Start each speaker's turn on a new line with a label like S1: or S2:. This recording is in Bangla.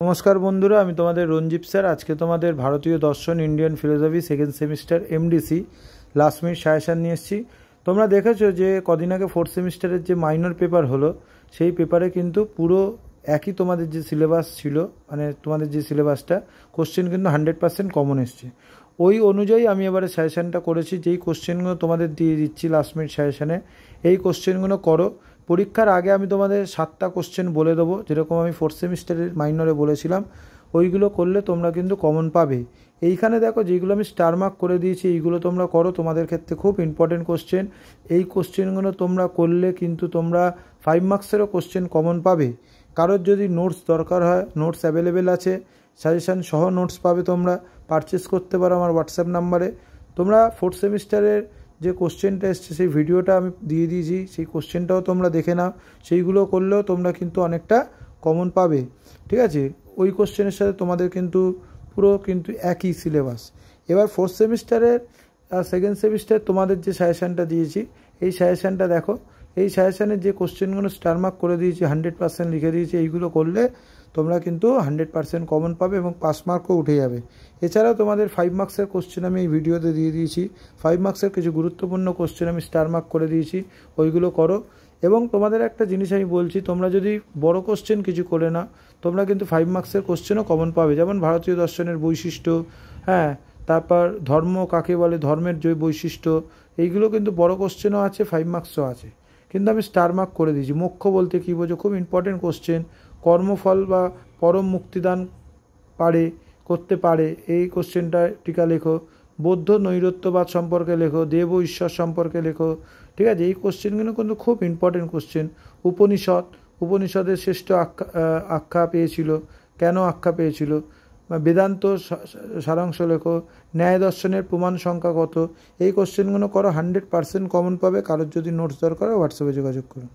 S1: নমস্কার বন্ধুরা, আমি তোমাদের রঞ্জিত স্যার। আজকে তোমাদের ভারতীয় দর্শন Indian philosophy second semester MDC last minute suggestion নিয়ে এসেছি। তোমরা দেখেছো যে কদিন আগে ফোর্থ সেমিস্টারের যে মাইনর পেপার হলো, সেই পেপারে কিন্তু পুরো একই তোমাদের যে সিলেবাস ছিল, মানে তোমাদের যে সিলেবাসটা, কোশ্চেন কিন্তু 100% কমন এসছে। ওই অনুযায়ী আমি এবারে সাজেশানটা করেছি। যেই কোশ্চেনগুলো তোমাদের দিয়ে দিচ্ছি লাস্ট মিনিট সাজেশানে, এই কোশ্চেনগুলো করো। পরীক্ষার আগে আমি তোমাদের 7টা কোশ্চেন বলে দেবো, যেরকম আমি ফোর্থ সেমিস্টারের মাইনরে বলেছিলাম। ওইগুলো করলে তোমরা কিন্তু কমন পাবে। এইখানে দেখো যেগুলো আমি স্টার মার্ক করে দিয়েছি, এইগুলো তোমরা করো। তোমাদের ক্ষেত্রে খুব ইম্পর্টেন্ট কোশ্চেন। এই কোশ্চেনগুলো তোমরা করলে কিন্তু তোমরা 5 মার্কসেরও কোশ্চেন কমন পাবে। কারোর যদি নোটস দরকার হয়, নোটস অ্যাভেলেবেল আছে, সাজেশান সহ নোটস পাবে। তোমরা পারচেস করতে পারো আমার হোয়াটসঅ্যাপ নাম্বারে। তোমরা ফোর্থ সেমিস্টারের যে কোশ্চেনটা এসছে সেই ভিডিওটা আমি দিয়ে দিয়েছি, সেই কোশ্চেনটাও তোমরা দেখে নাও। সেইগুলো করলেও তোমরা কিন্তু অনেকটা কমন পাবে, ঠিক আছে? ওই কোশ্চেনের সাথে তোমাদের কিন্তু পুরো কিন্তু একই সিলেবাস। এবার ফোর্থ সেমিস্টারের সেকেন্ড সেমিস্টার তোমাদের যে সাজেশানটা দিয়েছি, এই সাজেশানটা দেখো। এই সাজেশানের যে কোশ্চেনগুলো স্টার মার্ক করে দিয়েছি, 100% লিখে দিয়েছি, এইগুলো করলে তোমরা কিন্তু 100% কমন পাবে এবং পাস মার্কও উঠে যাবে। এছাড়াও তোমাদের 5 মার্কসের কোশ্চেন আমি এই ভিডিওতে দিয়ে দিয়েছি। 5 মার্কসের কিছু গুরুত্বপূর্ণ কোশ্চেন আমি স্টার মার্ক করে দিয়েছি, ওইগুলো করো। এবং তোমাদের একটা জিনিস আমি বলছি, তোমরা যদি বড় কোশ্চেন কিছু করে না, তোমরা কিন্তু 5 মার্কসের কোশ্চেনও কমন পাবে। যেমন ভারতীয় দর্শনের বৈশিষ্ট্য, হ্যাঁ, তারপর ধর্ম কাকে বলে, ধর্মের যে বৈশিষ্ট্য, এইগুলো কিন্তু বড় কোশ্চেনও আছে, 5 মার্কসও আছে, কিন্তু আমি স্টার মার্ক করে দিয়েছি। মোক্ষ বলতে কী বোঝো, খুব ইম্পর্টেন্ট কোশ্চেন। কর্মফল বা পরম মুক্তিদান করতে পারে, এই কোশ্চেনটা টিকা লেখো। বৌদ্ধ নৈরত্যবাদ সম্পর্কে লেখো, দেব ও ঈশ্বর সম্পর্কে লেখো, ঠিক আছে? এই কোশ্চেনগুলো কিন্তু খুব ইম্পর্টেন্ট কোশ্চেন। উপনিষদের শ্রেষ্ঠ আখ্যা পেয়েছিল, কেন আখ্যা পেয়েছিল? বেদান্ত সারাংশ লেখো। ন্যায় দর্শনের প্রমাণ সংখ্যা কত? এই কোশ্চেনগুলো করো, 100% কমন পাবে। কারোর যদি নোটস দরকার হয় হোয়াটসঅ্যাপে যোগাযোগ করো।